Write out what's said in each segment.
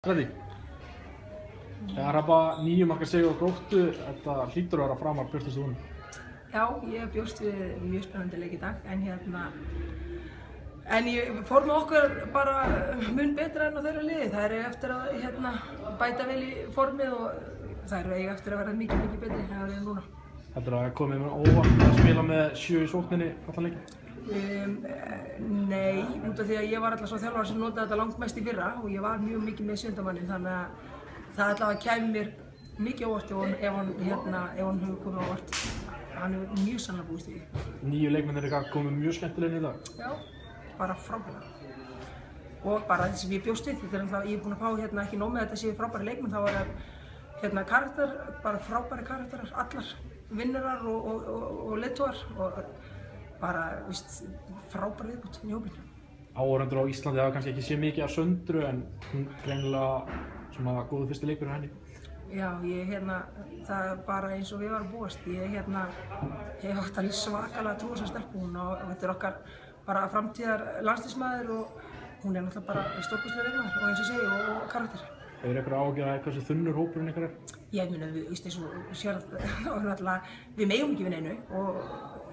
Freddi, það er bara 9 marka sigur á Gróttu, þetta hlýtur að vera framar björtustu vonum. Já, ég bjóst við mjög spennandi leik í dag, en formið okkar bara mun betra enn á þeirra liði. Það er eftir að bæta vel í formið og það er eiga eftir að verða mikið betri en það er núna. Heldur það að komið með óvart að spila með 7 í sókninni allan leikinn? Nei, út af því að ég var alltaf svo þjálfari sem notaði þetta langmest í fyrra og ég var mjög mikið með 7. mannin, þannig að það allavega kæmi mér mikið óvart ef hann hefur komið óvart. Hann hefur mjög sannlega búist í því. 9 leikmennir ykkar komið mjög skemmtilegir í dag. Já, bara frábæra. Og bara þetta sem ég bjóst við, ég er búinn að fá ekki nóg með þetta séu frábæri leikmenn, þá er karakter, bara frábæri karakterar, allar vinnarar og leiðtogar og bara, frábæri viðbútt í hópinn. Áhorfendur á Íslandi hafa kannski ekki séð mikið af Söndru en hún greinilega svona góður fyrsti leikur á henni. Já, það er bara eins og við varum búast. Ég hef átt alveg svakalega trú á þessa stelpu og þetta er okkar bara framtíðar landsliðsmaður og hún er náttúrulega bara stórkostlegur leikmaður og eins og segi og karakter. Hefur ykkur áhyggjur af hversu þunnur hópurinn ykkar er? Ég meina, eins og sérð, við megum ekki við neinu og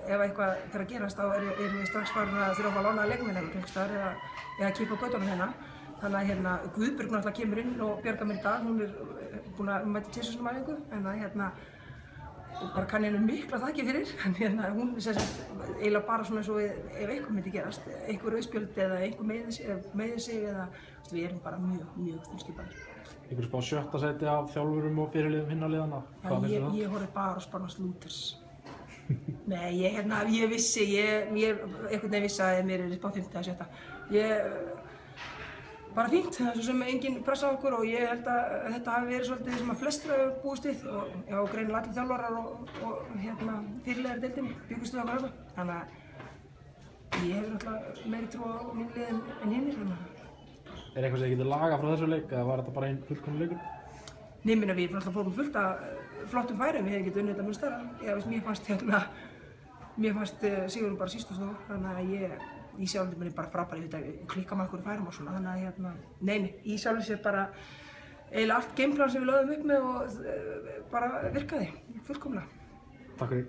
ef eitthvað fyrir að gerast þá erum við strax farin að þurfa að fá að lána leikmenn eða kippa á göttunum hérna. Þannig að Guðbjörg náttúrulega kemur inn og bjargar mér í dag, hún er búin að mæta 2 sinnum æfingu, en bara kann henni mikla þakki fyrir, en hún eiginlega bara svona eins og ef eitthvað myndi gerast, einhver auðspjöld eða einhver meiðir sig eða við erum bara mjög þunnskipaðir. Ykkur spá 7. sæti af þjálfurum og fyrirliðum hinna liðanna? Ég horfði bara að spana slúters. Nei, ég vissi, einhvern veginn vissi að mér er upp á 5. eða 7. Bara fínt, það er svo sem engin pressa á okkur og ég held að þetta hafi verið svolítið sem að flestir hafa búist við og greinilega allir þjálfarar og fyrirliðar í deildinni bjuggust við okkur þetta. Þannig að ég hef náttúrulega meiri trú á mínu lið en hinnir. Er eitthvað sem þið getið lagað frá þessu leik eða var þetta bara einn fullkominn leikur? Nei, við náttúrulega fórum fullt af flottum færum, við hefum getið unnið þetta mun stærra. Mér fannst sigurinn bara síst og svo, þannig að ég sjálfur mér bara frábæri klikka með okkur færum og svona, þannig að nei, ég sjálfur sér bara eiginlega allt gameplan sem við lögðum upp með og bara virkaði fullkomlega. Takk fyrir.